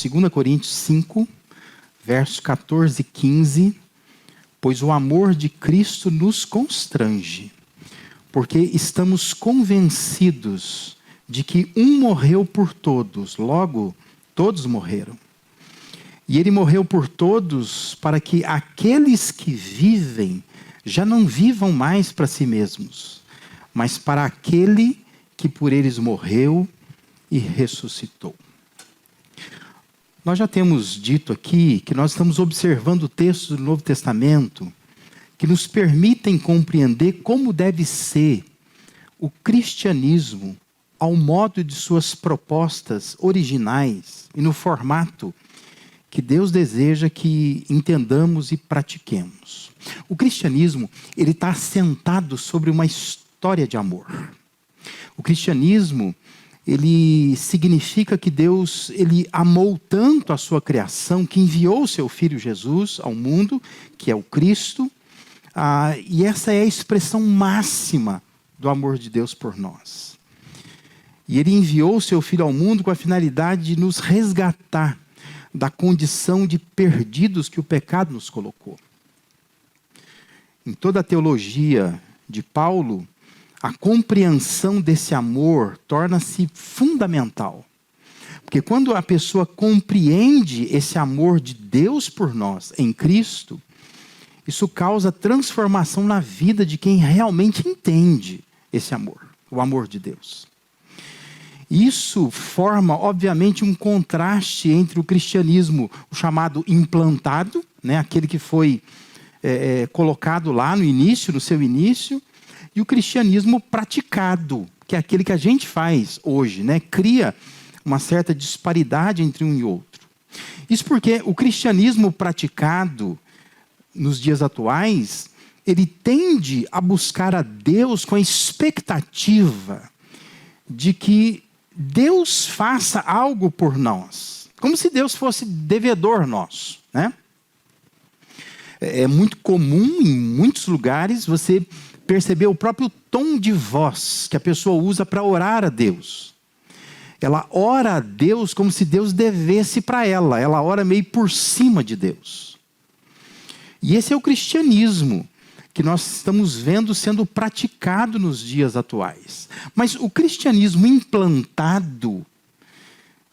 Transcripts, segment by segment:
2 Coríntios 5, versos 14 e 15. Pois o amor de Cristo nos constrange, porque estamos convencidos de que um morreu por todos, logo todos morreram. E ele morreu por todos para que aqueles que vivem já não vivam mais para si mesmos, mas para aquele que por eles morreu e ressuscitou. Nós já temos dito aqui que nós estamos observando textos do Novo Testamento que nos permitem compreender como deve ser o cristianismo ao modo de suas propostas originais e no formato que Deus deseja que entendamos e pratiquemos. O cristianismo, ele está assentado sobre uma história de amor. O cristianismo, ele significa que Deus, ele amou tanto a sua criação que enviou o seu Filho Jesus ao mundo, que é o Cristo, e essa é a expressão máxima do amor de Deus por nós. E ele enviou o seu Filho ao mundo com a finalidade de nos resgatar da condição de perdidos que o pecado nos colocou. Em toda a teologia de Paulo, a compreensão desse amor torna-se fundamental. Porque quando a pessoa compreende esse amor de Deus por nós em Cristo, isso causa transformação na vida de quem realmente entende esse amor, o amor de Deus. Isso forma, obviamente, um contraste entre o cristianismo, o chamado implantado, né, aquele que foi colocado lá no início, no seu início, e o cristianismo praticado, que é aquele que a gente faz hoje, né? Cria uma certa disparidade entre um e outro. Isso porque o cristianismo praticado nos dias atuais, ele tende a buscar a Deus com a expectativa de que Deus faça algo por nós, como se Deus fosse devedor nosso, né? É muito comum em muitos lugares você perceber o próprio tom de voz que a pessoa usa para orar a Deus. Ela ora a Deus como se Deus devesse para ela. Ela ora meio por cima de Deus. E esse é o cristianismo que nós estamos vendo sendo praticado nos dias atuais. Mas o cristianismo implantado,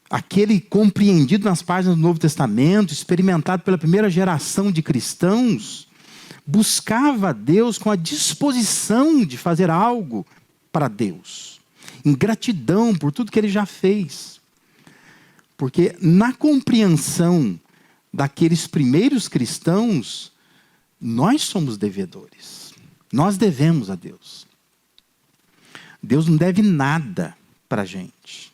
aquele compreendido nas páginas do Novo Testamento, experimentado pela primeira geração de cristãos, buscava a Deus com a disposição de fazer algo para Deus, em gratidão por tudo que ele já fez. Porque na compreensão daqueles primeiros cristãos, nós somos devedores. Nós devemos a Deus. Deus não deve nada para a gente.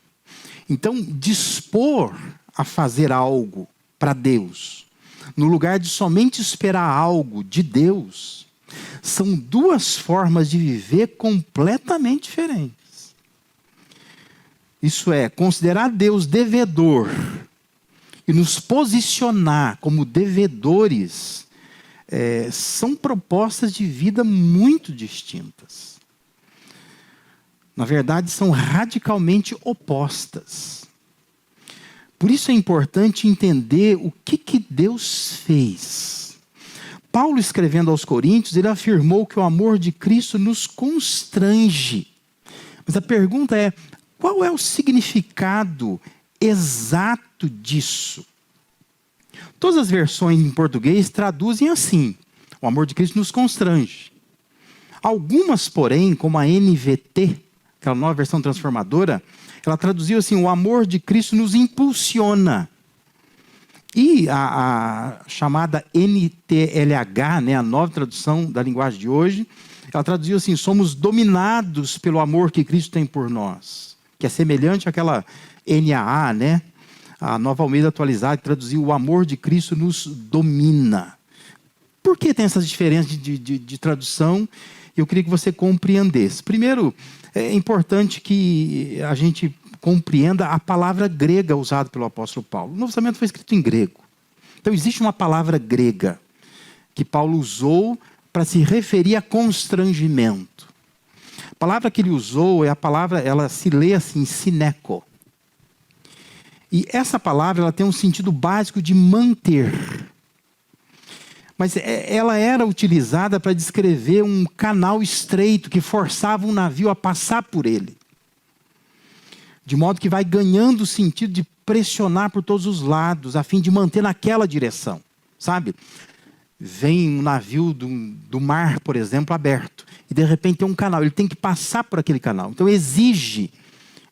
Então, dispor a fazer algo para Deus, no lugar de somente esperar algo de Deus, são duas formas de viver completamente diferentes. Isso é, considerar Deus devedor e nos posicionar como devedores, são propostas de vida muito distintas. Na verdade, são radicalmente opostas. Por isso é importante entender o que Deus fez. Paulo, escrevendo aos Coríntios, ele afirmou que o amor de Cristo nos constrange. Mas a pergunta é, qual é o significado exato disso? Todas as versões em português traduzem assim: o amor de Cristo nos constrange. Algumas, porém, como a NVT, aquela nova versão transformadora, ela traduziu assim: o amor de Cristo nos impulsiona. E a chamada NTLH, né, a nova tradução da linguagem de hoje, ela traduziu assim: somos dominados pelo amor que Cristo tem por nós. Que é semelhante àquela NAA, né? A Nova Almeida Atualizada, que traduziu: o amor de Cristo nos domina. Por que tem essas diferenças de tradução? Eu queria que você compreendesse. Primeiro, é importante que a gente compreenda a palavra grega usada pelo apóstolo Paulo. O Novo Testamento foi escrito em grego. Então existe uma palavra grega que Paulo usou para se referir a constrangimento. A palavra que ele usou é a palavra, ela se lê assim, sineco. E essa palavra ela tem um sentido básico de manter. Mas ela era utilizada para descrever um canal estreito que forçava um navio a passar por ele. De modo que vai ganhando o sentido de pressionar por todos os lados, a fim de manter naquela direção. Sabe? Vem um navio do mar, por exemplo, aberto. E de repente tem um canal, ele tem que passar por aquele canal. Então exige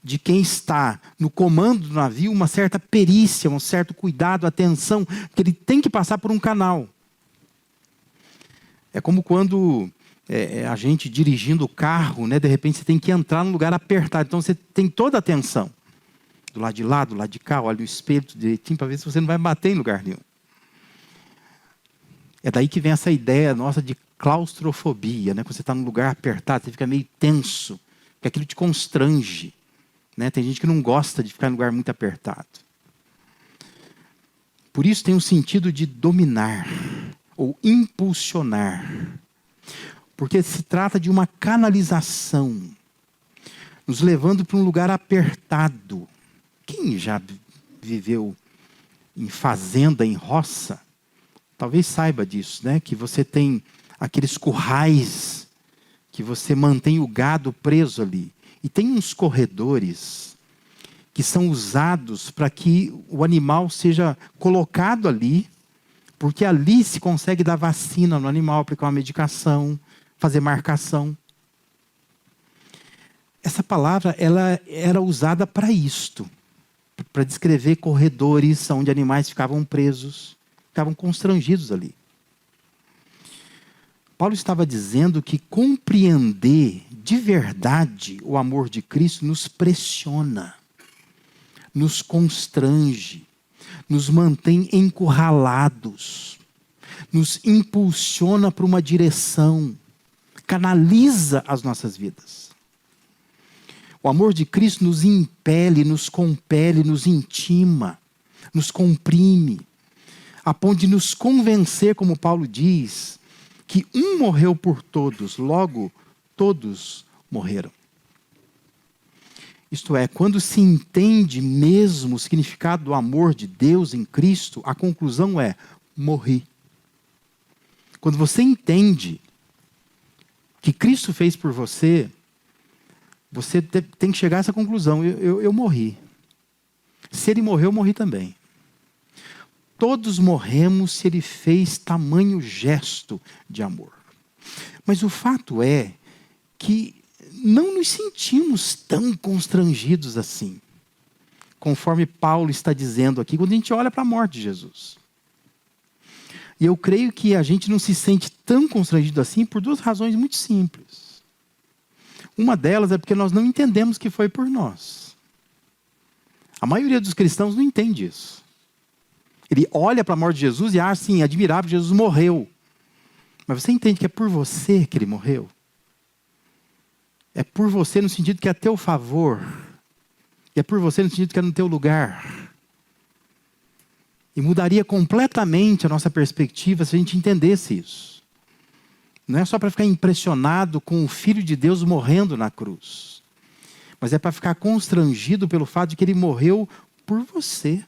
de quem está no comando do navio uma certa perícia, um certo cuidado, atenção, porque ele tem que passar por um canal. É como quando a gente dirigindo o carro, né, de repente você tem que entrar num lugar apertado. Então você tem toda a atenção. Do lado de lá, do lado de cá, olha o espelho direitinho para ver se você não vai bater em lugar nenhum. É daí que vem essa ideia nossa de claustrofobia, né? Quando você está num lugar apertado, você fica meio tenso, porque aquilo te constrange. Né? Tem gente que não gosta de ficar em lugar muito apertado. Por isso tem um sentido de dominar ou impulsionar. Porque se trata de uma canalização, nos levando para um lugar apertado. Quem já viveu em fazenda, em roça, talvez saiba disso, né? Que você tem aqueles currais que você mantém o gado preso ali. E tem uns corredores que são usados para que o animal seja colocado ali, porque ali se consegue dar vacina no animal, aplicar uma medicação, fazer marcação. Essa palavra ela era usada para isto, para descrever corredores onde animais ficavam presos, ficavam constrangidos ali. Paulo estava dizendo que compreender de verdade o amor de Cristo nos pressiona, nos constrange, nos mantém encurralados, nos impulsiona para uma direção, canaliza as nossas vidas. O amor de Cristo nos impele, nos compele, nos intima, nos comprime, a ponto de nos convencer, como Paulo diz, que um morreu por todos, logo todos morreram. Isto é, quando se entende mesmo o significado do amor de Deus em Cristo, a conclusão é: morri. Quando você entende que Cristo fez por você, você tem que chegar a essa conclusão: eu morri. Se ele morreu, eu morri também. Todos morremos se ele fez tamanho gesto de amor. Mas o fato é que não nos sentimos tão constrangidos assim, conforme Paulo está dizendo aqui, quando a gente olha para a morte de Jesus. E eu creio que a gente não se sente tão constrangido assim por duas razões muito simples. Uma delas é porque nós não entendemos que foi por nós. A maioria dos cristãos não entende isso. Ele olha para a morte de Jesus e acha assim, admirável, Jesus morreu. Mas você entende que é por você que ele morreu? É por você no sentido que é a teu favor. E é por você no sentido que é no teu lugar. E mudaria completamente a nossa perspectiva se a gente entendesse isso. Não é só para ficar impressionado com o Filho de Deus morrendo na cruz. Mas é para ficar constrangido pelo fato de que ele morreu por você.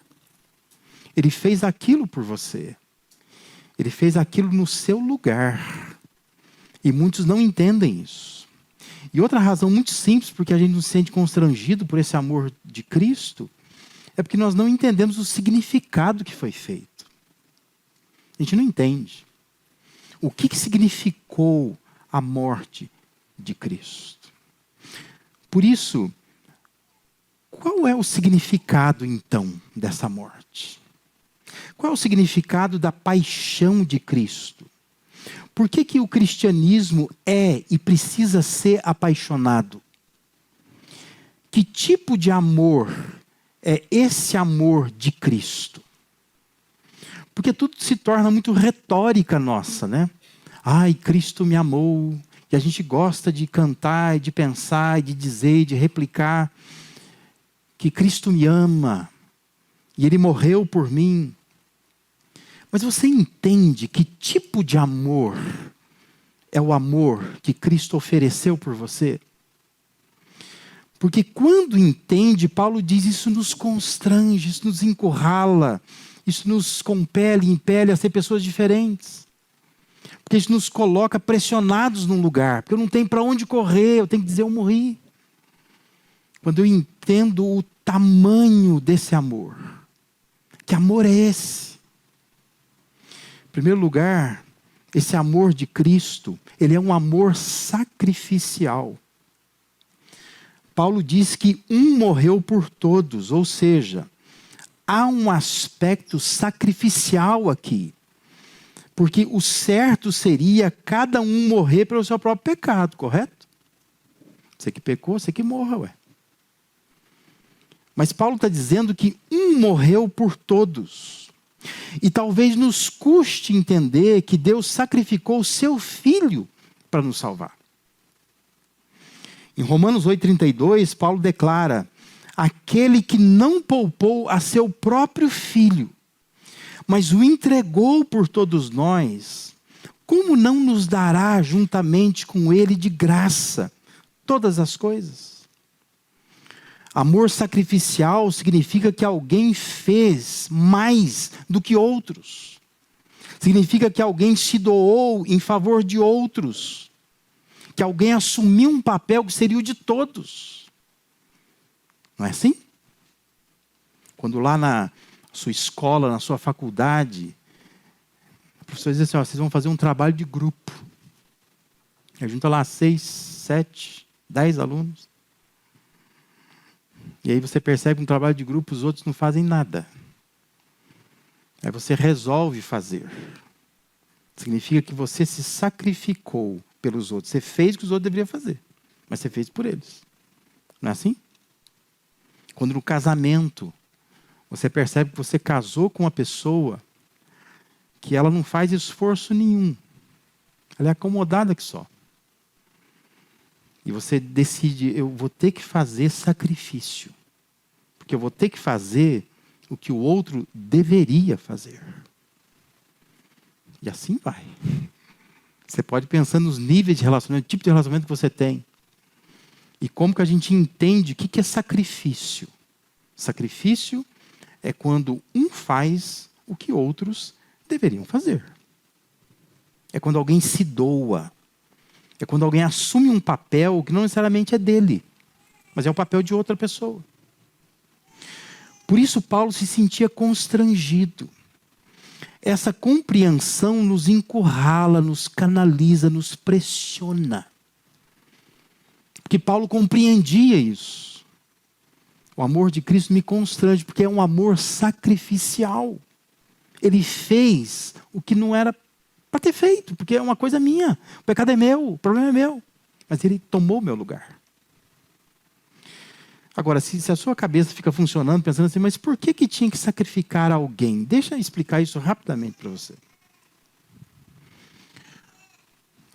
Ele fez aquilo por você. Ele fez aquilo no seu lugar. E muitos não entendem isso. E outra razão muito simples, porque a gente não se sente constrangido por esse amor de Cristo, é porque nós não entendemos o significado que foi feito. A gente não entende. O que significou a morte de Cristo? Por isso, qual é o significado, então, dessa morte? Qual é o significado da paixão de Cristo? Por que o cristianismo é e precisa ser apaixonado? Que tipo de amor é esse amor de Cristo? Porque tudo se torna muito retórica nossa, né? Ai, Cristo me amou. E a gente gosta de cantar, de pensar, de dizer, de replicar que Cristo me ama e Ele morreu por mim. Mas você entende que tipo de amor é o amor que Cristo ofereceu por você? Porque quando entende, Paulo diz, isso nos constrange, isso nos encurrala, isso nos compele, impele a ser pessoas diferentes. Porque isso nos coloca pressionados num lugar, porque eu não tenho para onde correr, eu tenho que dizer, eu morri. Quando eu entendo o tamanho desse amor, que amor é esse? Em primeiro lugar, esse amor de Cristo, ele é um amor sacrificial. Paulo diz que um morreu por todos, ou seja, há um aspecto sacrificial aqui. Porque o certo seria cada um morrer pelo seu próprio pecado, correto? Você que pecou, você que morra, ué. Mas Paulo está dizendo que um morreu por todos. E talvez nos custe entender que Deus sacrificou o seu Filho para nos salvar. Em Romanos 8,32, Paulo declara: aquele que não poupou a seu próprio Filho, mas o entregou por todos nós, como não nos dará juntamente com ele de graça todas as coisas? Amor sacrificial significa que alguém fez mais do que outros. Significa que alguém se doou em favor de outros. Que alguém assumiu um papel que seria o de todos. Não é assim? Quando lá na sua escola, na sua faculdade, o professor diz assim, ó, vocês vão fazer um trabalho de grupo. Aí junta lá 6, 7, 10 alunos. E aí você percebe que no trabalho de grupo os outros não fazem nada. Aí você resolve fazer. Significa que você se sacrificou pelos outros. Você fez o que os outros deveriam fazer, mas você fez por eles. Não é assim? Quando no casamento, você percebe que você casou com uma pessoa que ela não faz esforço nenhum. Ela é acomodada aqui só. E você decide, eu vou ter que fazer sacrifício. Porque eu vou ter que fazer o que o outro deveria fazer. E assim vai. Você pode pensar nos níveis de relacionamento, tipo de relacionamento que você tem. E como que a gente entende o que é sacrifício. Sacrifício é quando um faz o que outros deveriam fazer. É quando alguém se doa. É quando alguém assume um papel que não necessariamente é dele, mas é o papel de outra pessoa. Por isso Paulo se sentia constrangido. Essa compreensão nos encurrala, nos canaliza, nos pressiona. Porque Paulo compreendia isso. O amor de Cristo me constrange, porque é um amor sacrificial. Ele fez o que não era para ter feito, porque é uma coisa minha. O pecado é meu, o problema é meu. Mas ele tomou o meu lugar. Agora, se a sua cabeça fica funcionando, pensando assim, mas por que tinha que sacrificar alguém? Deixa eu explicar isso rapidamente para você.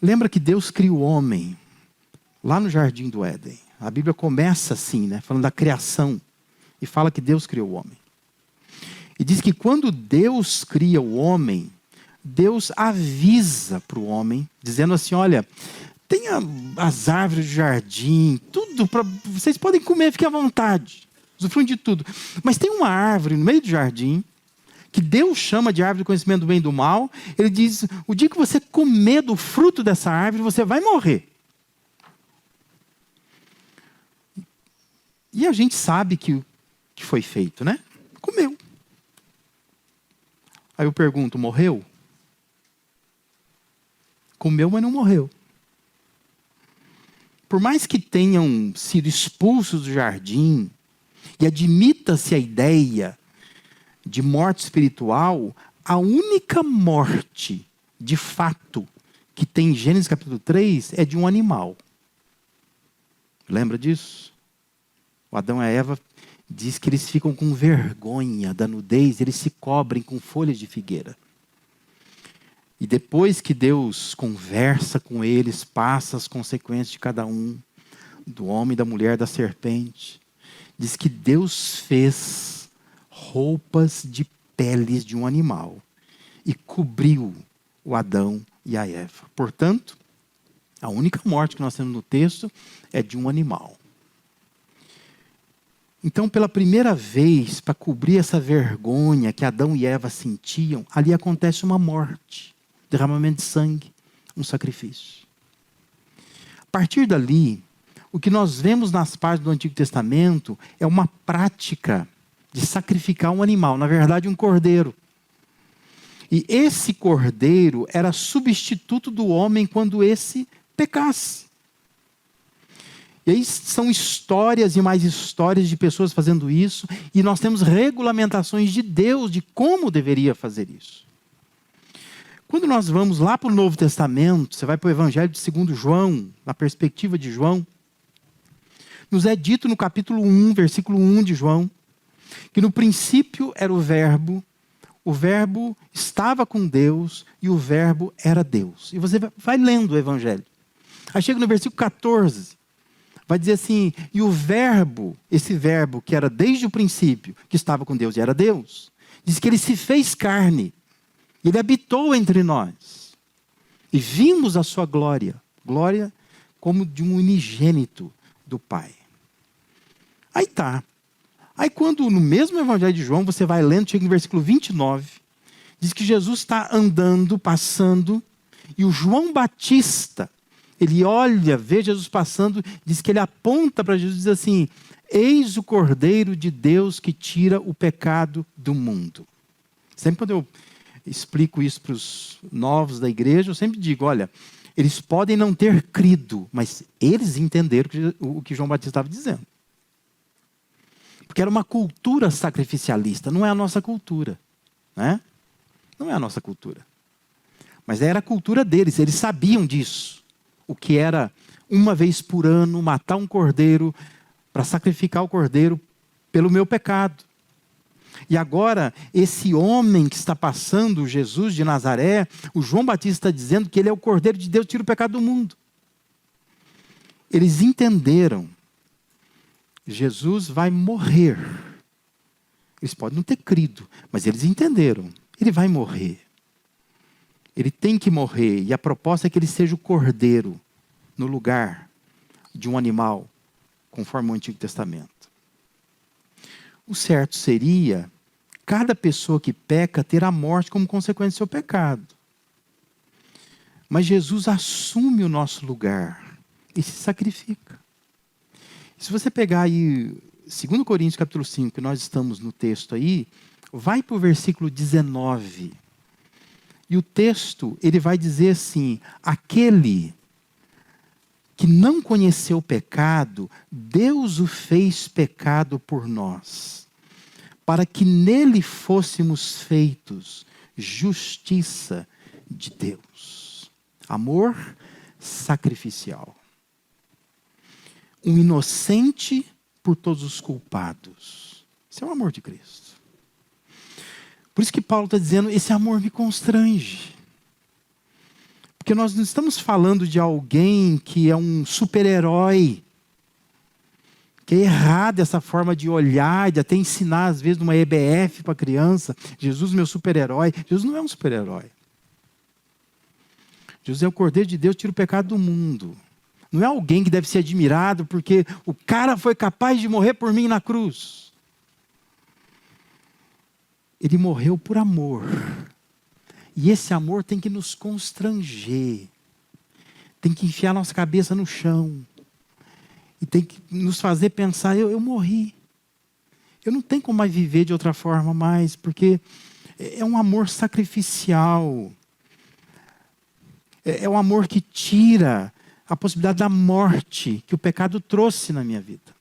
Lembra que Deus criou o homem lá no Jardim do Éden. A Bíblia começa assim, né, falando da criação. E fala que Deus criou o homem. E diz que quando Deus cria o homem, Deus avisa para o homem, dizendo assim, olha, tenha as árvores do jardim, tudo, vocês podem comer, fiquem à vontade, usufruem de tudo. Mas tem uma árvore no meio do jardim, que Deus chama de árvore do conhecimento do bem e do mal. Ele diz, o dia que você comer do fruto dessa árvore, você vai morrer. E a gente sabe que foi feito, né? Comeu. Aí eu pergunto, morreu? Comeu, mas não morreu. Por mais que tenham sido expulsos do jardim, e admita-se a ideia de morte espiritual, a única morte, de fato, que tem em Gênesis capítulo 3, é de um animal. Lembra disso? O Adão e a Eva diz que eles ficam com vergonha da nudez, eles se cobrem com folhas de figueira. E depois que Deus conversa com eles, passa as consequências de cada um, do homem, da mulher, da serpente, diz que Deus fez roupas de peles de um animal e cobriu o Adão e a Eva. Portanto, a única morte que nós temos no texto é de um animal. Então, pela primeira vez, para cobrir essa vergonha que Adão e Eva sentiam, ali acontece uma morte, derramamento de sangue, um sacrifício. A partir dali, o que nós vemos nas páginas do Antigo Testamento é uma prática de sacrificar um animal, na verdade um cordeiro. E esse cordeiro era substituto do homem quando esse pecasse. E aí são histórias e mais histórias de pessoas fazendo isso, e nós temos regulamentações de Deus de como deveria fazer isso. Quando nós vamos lá para o Novo Testamento, você vai para o Evangelho de 2 João, na perspectiva de João, nos é dito no capítulo 1, versículo 1 de João, que no princípio era o Verbo estava com Deus e o Verbo era Deus. E você vai lendo o Evangelho. Aí chega no versículo 14, vai dizer assim, e o Verbo, esse Verbo que era desde o princípio, que estava com Deus e era Deus, diz que ele se fez carne, ele habitou entre nós, e vimos a sua glória, glória como de um unigênito do Pai. Aí tá. Aí quando no mesmo Evangelho de João, você vai lendo, chega no versículo 29, diz que Jesus está andando, passando, e o João Batista, ele olha, vê Jesus passando, diz que ele aponta para Jesus e diz assim, eis o Cordeiro de Deus que tira o pecado do mundo. Sempre quando eu explico isso para os novos da igreja, eu sempre digo, olha, eles podem não ter crido, mas eles entenderam o que João Batista estava dizendo. Porque era uma cultura sacrificialista, não é a nossa cultura, né? Não é a nossa cultura. Mas era a cultura deles, eles sabiam disso. O que era, uma vez por ano, matar um cordeiro, para sacrificar o cordeiro pelo meu pecado. E agora, esse homem que está passando, Jesus de Nazaré, o João Batista está dizendo que ele é o Cordeiro de Deus que tira o pecado do mundo. Eles entenderam. Jesus vai morrer. Eles podem não ter crido, mas eles entenderam. Ele vai morrer. Ele tem que morrer. E a proposta é que ele seja o cordeiro no lugar de um animal, conforme o Antigo Testamento. O certo seria cada pessoa que peca ter a morte como consequência do seu pecado. Mas Jesus assume o nosso lugar e se sacrifica. Se você pegar aí 2 Coríntios capítulo 5, que nós estamos no texto aí, vai para o versículo 19. E o texto, ele vai dizer assim, aquele que não conheceu o pecado, Deus o fez pecado por nós, para que nele fôssemos feitos justiça de Deus. Amor sacrificial. Um inocente por todos os culpados. Esse é o amor de Cristo. Por isso que Paulo está dizendo, esse amor me constrange. Porque nós não estamos falando de alguém que é um super-herói. Que é errado essa forma de olhar, de até ensinar, às vezes, numa EBF para a criança. Jesus, meu super-herói. Jesus não é um super-herói. Jesus é o Cordeiro de Deus que tira o pecado do mundo. Não é alguém que deve ser admirado porque o cara foi capaz de morrer por mim na cruz. Ele morreu por amor. E esse amor tem que nos constranger. Tem que enfiar nossa cabeça no chão. E tem que nos fazer pensar, eu morri. Eu não tenho como mais viver de outra forma mais, porque é um amor sacrificial. É um amor que tira a possibilidade da morte que o pecado trouxe na minha vida.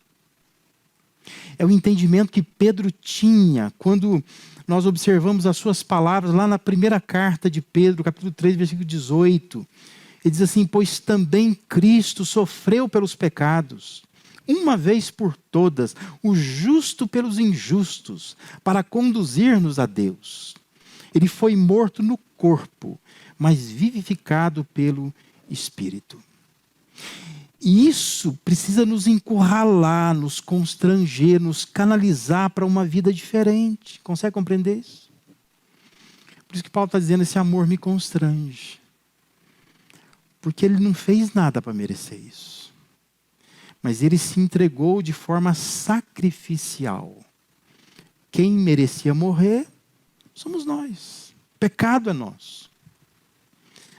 É o entendimento que Pedro tinha quando nós observamos as suas palavras lá na primeira carta de Pedro, capítulo 3, versículo 18. Ele diz assim, pois também Cristo sofreu pelos pecados, uma vez por todas, o justo pelos injustos, para conduzir-nos a Deus. Ele foi morto no corpo, mas vivificado pelo Espírito. E isso precisa nos encurralar, nos constranger, nos canalizar para uma vida diferente. Consegue compreender isso? Por isso que Paulo está dizendo, esse amor me constrange. Porque ele não fez nada para merecer isso. mas ele se entregou de forma sacrificial. Quem merecia morrer somos nós. Pecado é nosso.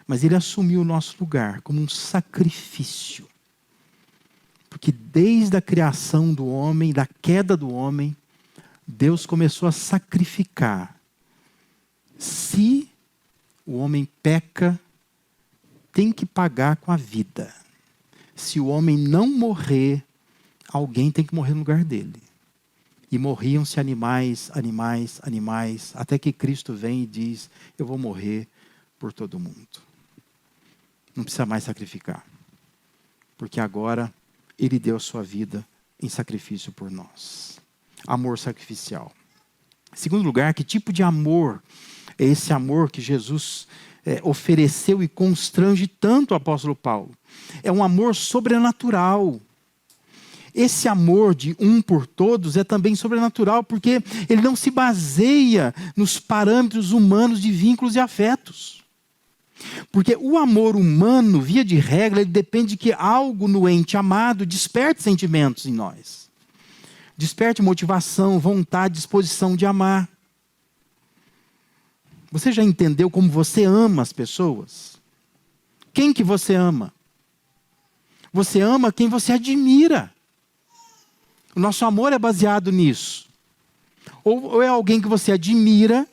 Mas ele assumiu o nosso lugar como um sacrifício. Porque desde a criação do homem, da queda do homem, Deus começou a sacrificar. Se o homem peca, tem que pagar com a vida. Se o homem não morrer, alguém tem que morrer no lugar dele. E morriam-se animais, até que Cristo vem e diz, eu vou morrer por todo mundo. Não precisa mais sacrificar. Porque agora ele deu a sua vida em sacrifício por nós. Amor sacrificial. Em segundo lugar, que tipo de amor é esse amor que Jesus ofereceu e constrange tanto o apóstolo Paulo? É um amor sobrenatural. Esse amor de um por todos é também sobrenatural, porque ele não se baseia nos parâmetros humanos de vínculos e afetos. Porque o amor humano, via de regra, ele depende de que algo no ente amado desperte sentimentos em nós. Desperte motivação, vontade, disposição de amar. Você já entendeu como você ama as pessoas? Quem que você ama? Você ama quem você admira. O nosso amor é baseado nisso. Ou é alguém que você admira,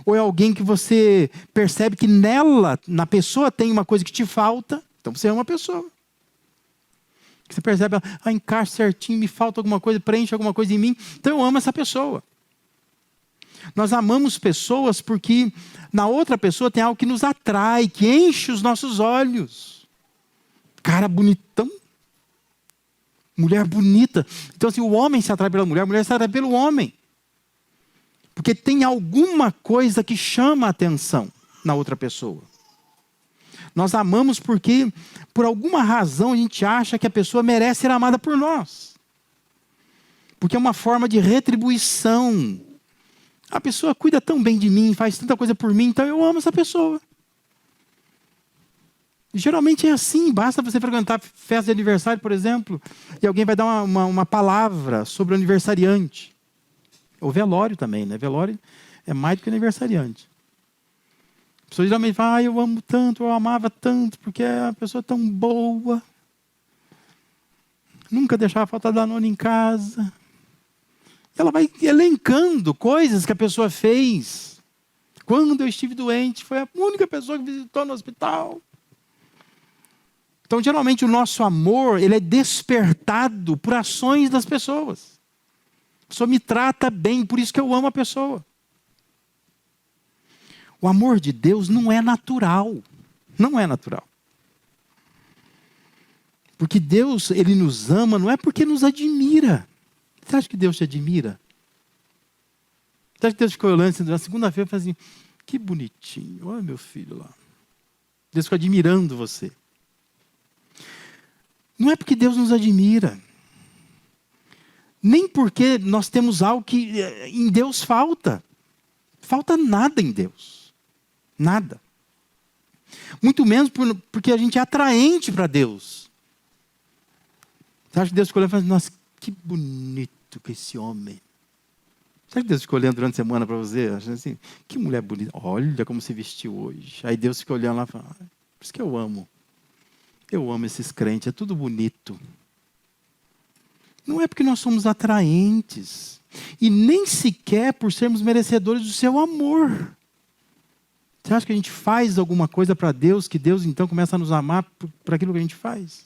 ou é alguém que você percebe que nela, na pessoa, tem uma coisa que te falta. Então você ama a pessoa. Você percebe, encaixa certinho, me falta alguma coisa, preenche alguma coisa em mim. Então eu amo essa pessoa. Nós amamos pessoas porque na outra pessoa tem algo que nos atrai, que enche os nossos olhos. Cara bonitão. Mulher bonita. Então assim, o homem se atrai pela mulher, a mulher se atrai pelo homem. Porque tem alguma coisa que chama a atenção na outra pessoa. Nós amamos porque, por alguma razão, a gente acha que a pessoa merece ser amada por nós. Porque é uma forma de retribuição. A pessoa cuida tão bem de mim, faz tanta coisa por mim, então eu amo essa pessoa. E geralmente é assim, basta você frequentar festa de aniversário, por exemplo, e alguém vai dar uma palavra sobre o aniversariante. Ou velório também, né? Velório é mais do que aniversariante. A pessoa geralmente fala, eu amo tanto, eu amava tanto, porque é uma pessoa tão boa. Nunca deixava faltar Danone em casa. Ela vai elencando coisas que a pessoa fez. Quando eu estive doente, foi a única pessoa que visitou no hospital. Então, geralmente, o nosso amor, ele é despertado por ações das pessoas. A pessoa me trata bem, por isso que eu amo a pessoa. O amor de Deus não é natural. Não é natural. Porque Deus, ele nos ama, não é porque nos admira. Você acha que Deus te admira? Você acha que Deus ficou olhando assim, na segunda-feira e falou assim, que bonitinho, olha meu filho lá. Deus ficou admirando você. Não é porque Deus nos admira. Nem porque nós temos algo que em Deus falta. Falta nada em Deus. Nada. Muito menos porque a gente é atraente para Deus. Você acha que Deus ficou olhando e falou assim, nossa, que bonito que esse homem. Será que Deus ficou olhando durante a semana para você? Achando assim, que mulher bonita. Olha como se vestiu hoje. Aí Deus ficou olhando lá e falou, por isso que eu amo. Eu amo esses crentes, é tudo bonito. Não é porque nós somos atraentes. E nem sequer por sermos merecedores do seu amor. Você acha que a gente faz alguma coisa para Deus, que Deus então começa a nos amar por aquilo que a gente faz?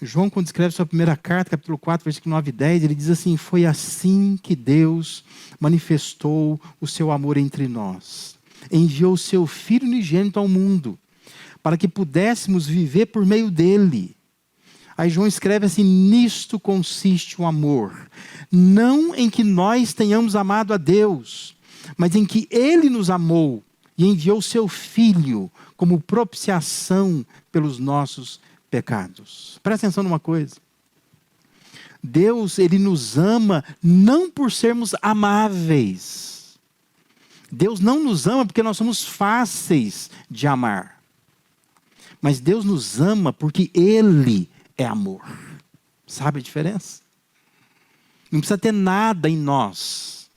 João, quando escreve sua primeira carta, capítulo 4, versículo 9 e 10, ele diz assim, foi assim que Deus manifestou o seu amor entre nós. Enviou o seu Filho unigênito ao mundo, para que pudéssemos viver por meio dele. Aí João escreve assim, nisto consiste o amor. Não em que nós tenhamos amado a Deus, mas em que ele nos amou e enviou o seu Filho como propiciação pelos nossos pecados. Presta atenção numa coisa. Deus, ele nos ama não por sermos amáveis. Deus não nos ama porque nós somos fáceis de amar. Mas Deus nos ama porque Ele é amor. Sabe a diferença? Não precisa ter nada em nós.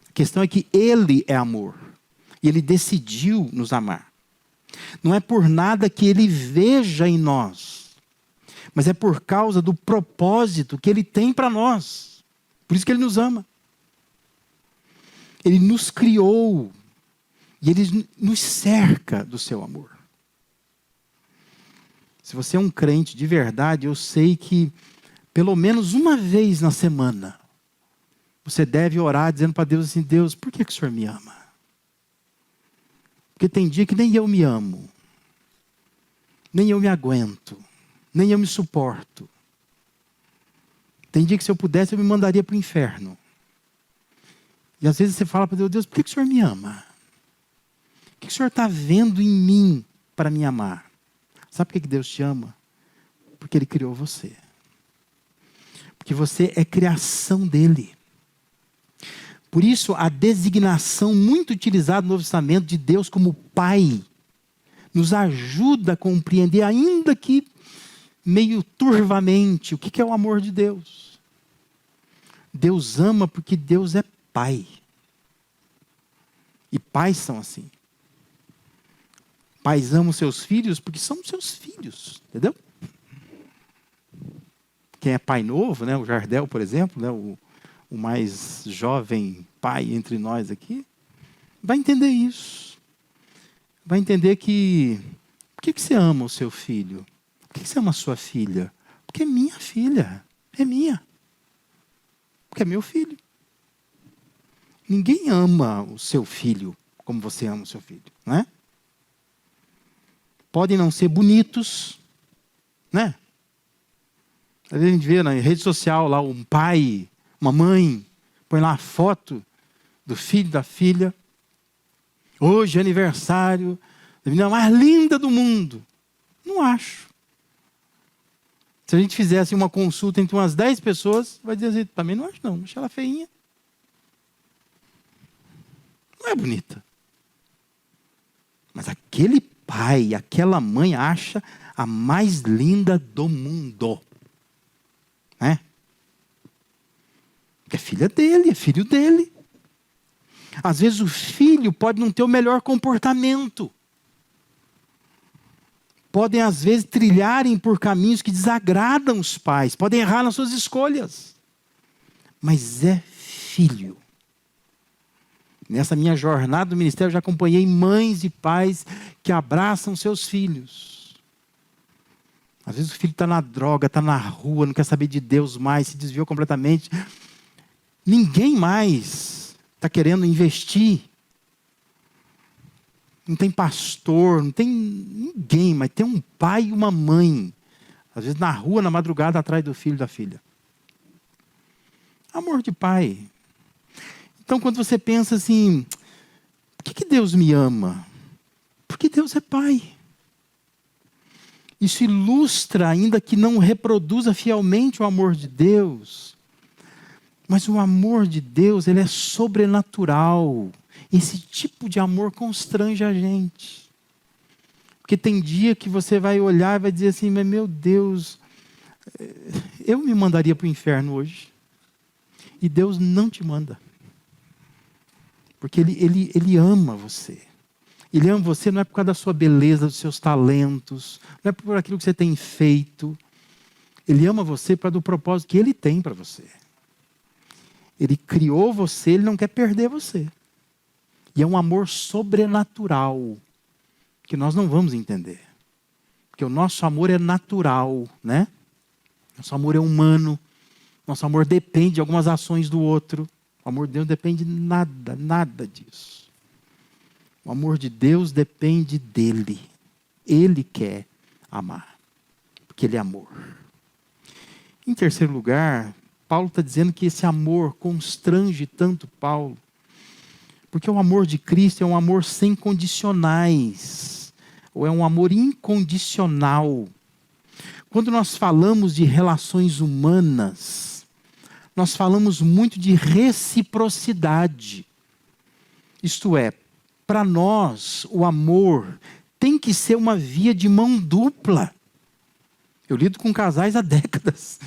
A questão é que Ele é amor. E Ele decidiu nos amar. Não é por nada que Ele veja em nós, mas é por causa do propósito que Ele tem para nós. Por isso que Ele nos ama. Ele nos criou e Ele nos cerca do seu amor. Se você é um crente de verdade, eu sei que pelo menos uma vez na semana você deve orar dizendo para Deus assim: Deus, por que o Senhor me ama? Porque tem dia que nem eu me amo, nem eu me aguento, nem eu me suporto. Tem dia que se eu pudesse eu me mandaria para o inferno. E às vezes você fala para Deus: Deus, por que o Senhor me ama? O que o Senhor está vendo em mim para me amar? Sabe por que Deus te ama? Porque Ele criou você. Porque você é criação dEle. Por isso, a designação muito utilizada no Novo Testamento de Deus como Pai nos ajuda a compreender, ainda que meio turvamente, o que é o amor de Deus. Deus ama porque Deus é Pai. E pais são assim. Pais amam seus filhos porque são seus filhos, entendeu? Quem é pai novo, né, o Jardel, por exemplo, né, o mais jovem pai entre nós aqui, vai entender isso. Vai entender que... Por que você ama o seu filho? Por que você ama a sua filha? Porque é minha filha. É minha. Porque é meu filho. Ninguém ama o seu filho como você ama o seu filho, não é? Podem não ser bonitos, né? Às vezes a gente vê na rede social lá um pai, uma mãe, põe lá a foto do filho, da filha. Hoje é aniversário da menina mais linda do mundo. Não acho. Se a gente fizesse uma consulta entre umas 10 pessoas, vai dizer assim: também não acho não, acho ela feinha. Não é bonita. Mas aquele pai, aquela mãe acha a mais linda do mundo. Né? Porque é filha dele, é filho dele. Às vezes o filho pode não ter o melhor comportamento. Podem às vezes trilharem por caminhos que desagradam os pais. Podem errar nas suas escolhas. Mas é filho. Nessa minha jornada do ministério, eu já acompanhei mães e pais que abraçam seus filhos. Às vezes o filho está na droga, está na rua, não quer saber de Deus mais, se desviou completamente. Ninguém mais está querendo investir. Não tem pastor, não tem ninguém, mas tem um pai e uma mãe. Às vezes na rua, na madrugada, atrás do filho e da filha. Amor de pai. Então, quando você pensa assim, por que Deus me ama? Porque Deus é Pai. Isso ilustra, ainda que não reproduza fielmente o amor de Deus, mas o amor de Deus, ele é sobrenatural. Esse tipo de amor constrange a gente. Porque tem dia que você vai olhar e vai dizer assim: mas meu Deus, eu me mandaria para o inferno hoje. E Deus não te manda. Porque ele ama você. Ele ama você não é por causa da sua beleza, dos seus talentos, não é por aquilo que você tem feito. Ele ama você para do propósito que Ele tem para você. Ele criou você, Ele não quer perder você. E é um amor sobrenatural, que nós não vamos entender. Porque o nosso amor é natural, né? Nosso amor é humano. Nosso amor depende de algumas ações do outro. O amor de Deus depende de nada, nada disso. O amor de Deus depende dEle. Ele quer amar, porque Ele é amor. Em terceiro lugar, Paulo está dizendo que esse amor constrange tanto Paulo, porque o amor de Cristo é um amor sem condicionais, ou é um amor incondicional. Quando nós falamos de relações humanas, nós falamos muito de reciprocidade. Isto é, para nós, o amor tem que ser uma via de mão dupla. Eu lido com casais há décadas.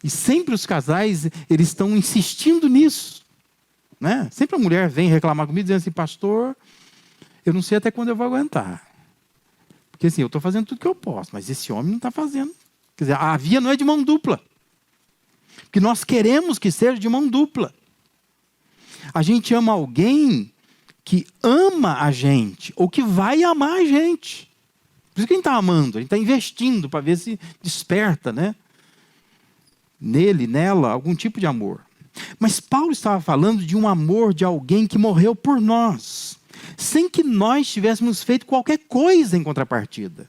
E sempre os casais, eles estão insistindo nisso. Né? Sempre a mulher vem reclamar comigo, dizendo assim, pastor, eu não sei até quando eu vou aguentar. Porque assim, eu estou fazendo tudo que eu posso, mas esse homem não está fazendo. Quer dizer, a via não é de mão dupla. Porque nós queremos que seja de mão dupla. A gente ama alguém que ama a gente, ou que vai amar a gente. Por isso que a gente está amando, a gente está investindo para ver se desperta, né? Nele, nela, algum tipo de amor. Mas Paulo estava falando de um amor de alguém que morreu por nós, sem que nós tivéssemos feito qualquer coisa em contrapartida.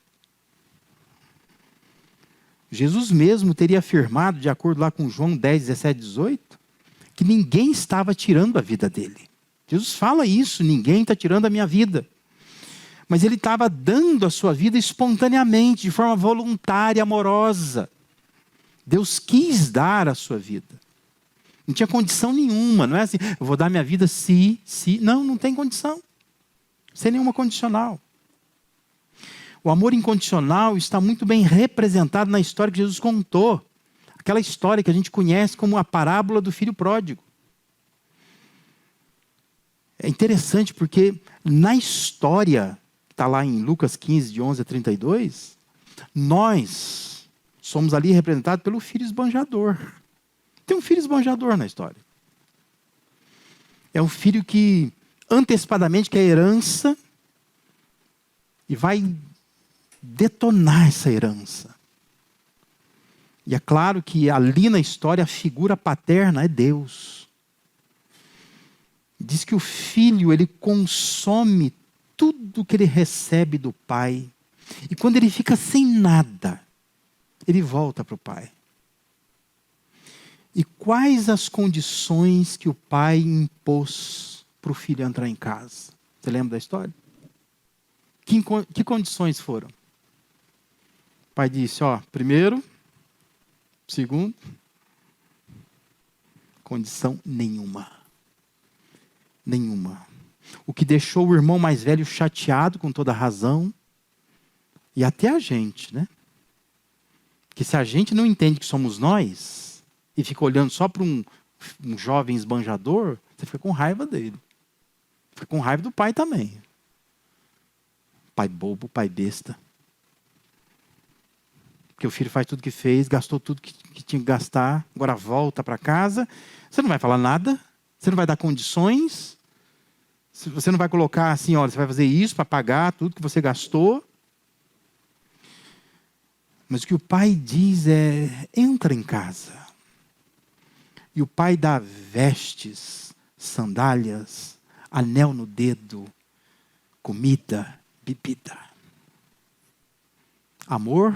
Jesus mesmo teria afirmado, de acordo lá com João 10, 17, 18, que ninguém estava tirando a vida dele. Jesus fala isso, ninguém está tirando a minha vida. Mas ele estava dando a sua vida espontaneamente, de forma voluntária, amorosa. Deus quis dar a sua vida. Não tinha condição nenhuma, não é assim, eu vou dar minha vida se. Não, não tem condição. Sem nenhuma condicional. O amor incondicional está muito bem representado na história que Jesus contou. Aquela história que a gente conhece como a parábola do filho pródigo. É interessante porque na história, que está lá em Lucas 15, de 11 a 32, nós somos ali representados pelo filho esbanjador. Tem um filho esbanjador na história. É um filho que antecipadamente quer herança e vai detonar essa herança. E é claro que ali na história a figura paterna é Deus. Diz que o filho, ele consome tudo que ele recebe do pai. E quando ele fica sem nada, ele volta para o pai. E quais as condições que o pai impôs para o filho entrar em casa? Você lembra da história? Que condições foram? O pai disse, primeiro, segundo, condição nenhuma. Nenhuma. O que deixou o irmão mais velho chateado com toda a razão, e até a gente, né? Que se a gente não entende que somos nós, e fica olhando só para um jovem esbanjador, você fica com raiva dele. Fica com raiva do pai também. Pai bobo, pai besta. Porque o filho faz tudo que fez, gastou tudo que tinha que gastar, agora volta para casa. Você não vai falar nada, você não vai dar condições, você não vai colocar assim, olha, você vai fazer isso para pagar tudo que você gastou. Mas o que o pai diz é, entra em casa. E o pai dá vestes, sandálias, anel no dedo, comida, bebida. Amor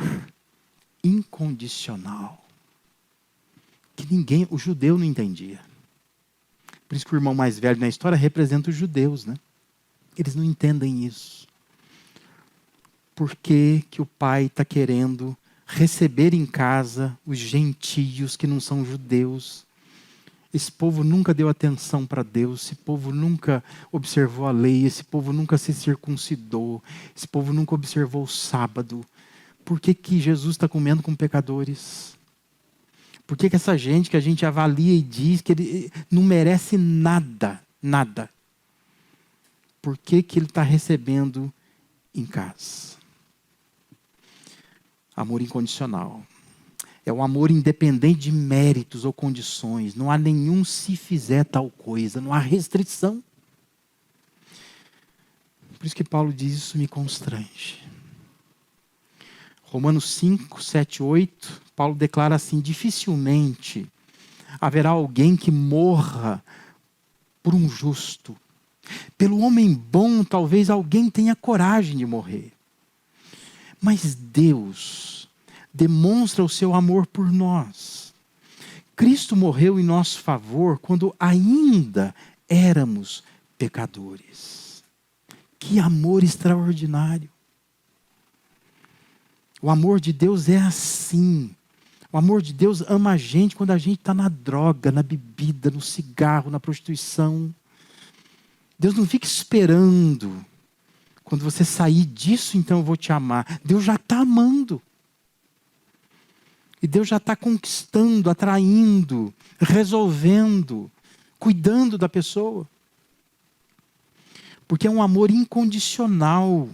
incondicional. Que ninguém, o judeu não entendia. Por isso que o irmão mais velho na história representa os judeus, né? Eles não entendem isso. Por que que o pai está querendo receber em casa os gentios que não são judeus? Esse povo nunca deu atenção para Deus, esse povo nunca observou a lei, esse povo nunca se circuncidou, esse povo nunca observou o sábado. Por que que Jesus está comendo com pecadores? Por que que essa gente que a gente avalia e diz que ele não merece nada, nada? Por que que ele está recebendo em casa? Amor incondicional. É um amor independente de méritos ou condições. Não há nenhum se fizer tal coisa. Não há restrição. Por isso que Paulo diz, isso me constrange. Romanos 5, 7, 8, Paulo declara assim, dificilmente haverá alguém que morra por um justo. Pelo homem bom, talvez alguém tenha coragem de morrer. Mas Deus demonstra o seu amor por nós. Cristo morreu em nosso favor quando ainda éramos pecadores. Que amor extraordinário. O amor de Deus é assim. O amor de Deus ama a gente quando a gente está na droga, na bebida, no cigarro, na prostituição. Deus não fica esperando Quando você sair disso, então eu vou te amar. Deus já está amando. E Deus já está conquistando, atraindo, resolvendo, cuidando da pessoa. Porque é um amor incondicional.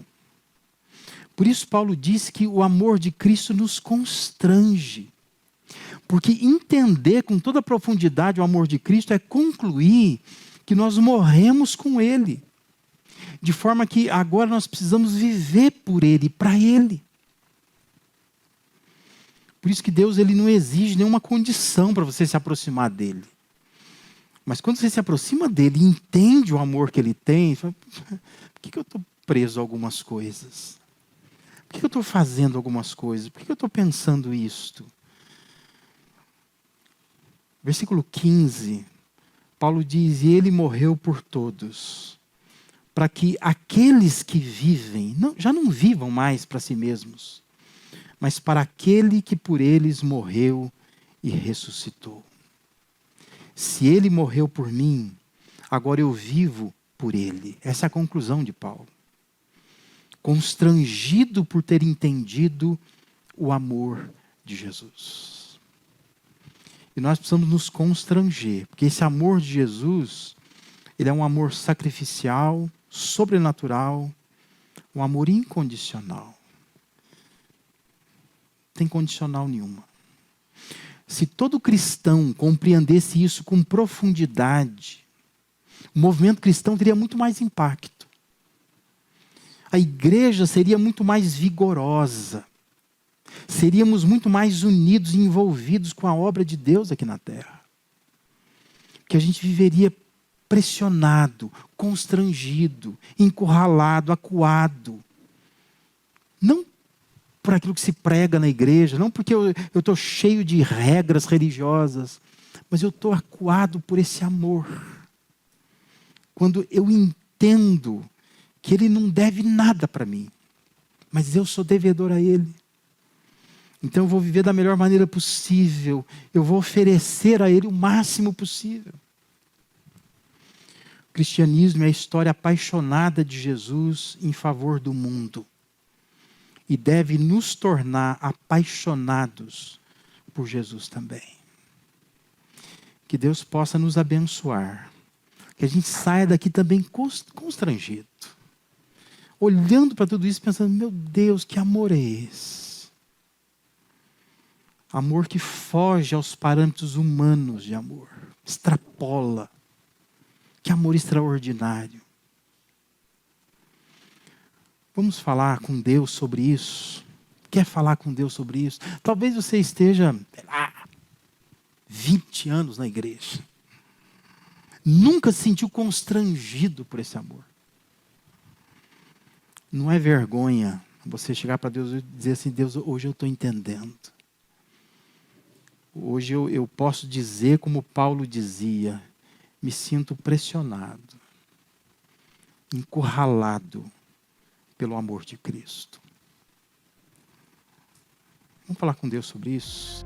Por isso Paulo diz que o amor de Cristo nos constrange. Porque entender com toda a profundidade o amor de Cristo é concluir que nós morremos com Ele. De forma que agora nós precisamos viver por Ele, para Ele. Por isso que Deus ele não exige nenhuma condição para você se aproximar dEle. Mas quando você se aproxima dEle e entende o amor que Ele tem, você fala, por que eu estou preso a algumas coisas? Por que eu estou fazendo algumas coisas? Por que eu estou pensando isto? Versículo 15, Paulo diz, e Ele morreu por todos, para que aqueles que vivem, já não vivam mais para si mesmos, mas para aquele que por eles morreu e ressuscitou. Se Ele morreu por mim, agora eu vivo por Ele. Essa é a conclusão de Paulo. Constrangido por ter entendido o amor de Jesus. E nós precisamos nos constranger, porque esse amor de Jesus, ele é um amor sacrificial, sobrenatural, um amor incondicional. Não tem condicional nenhuma. Se todo cristão compreendesse isso com profundidade, o movimento cristão teria muito mais impacto. A igreja seria muito mais vigorosa. Seríamos muito mais unidos e envolvidos com a obra de Deus aqui na terra. Que a gente viveria pressionado, constrangido, encurralado, acuado. Não por aquilo que se prega na igreja, não porque eu estou cheio de regras religiosas, mas eu estou acuado por esse amor. Quando eu entendo que Ele não deve nada para mim, mas eu sou devedor a Ele. Então eu vou viver da melhor maneira possível, eu vou oferecer a Ele o máximo possível. O cristianismo é a história apaixonada de Jesus em favor do mundo. E deve nos tornar apaixonados por Jesus também. Que Deus possa nos abençoar. Que a gente saia daqui também constrangido. Olhando para tudo isso, pensando, meu Deus, que amor é esse? Amor que foge aos parâmetros humanos de amor. Extrapola. Que amor extraordinário. Vamos falar com Deus sobre isso? Quer falar com Deus sobre isso? Talvez você esteja, 20 anos na igreja. Nunca se sentiu constrangido por esse amor. Não é vergonha você chegar para Deus e dizer assim, Deus, hoje eu estou entendendo. Hoje eu posso dizer como Paulo dizia, me sinto pressionado, encurralado pelo amor de Cristo. Vamos falar com Deus sobre isso?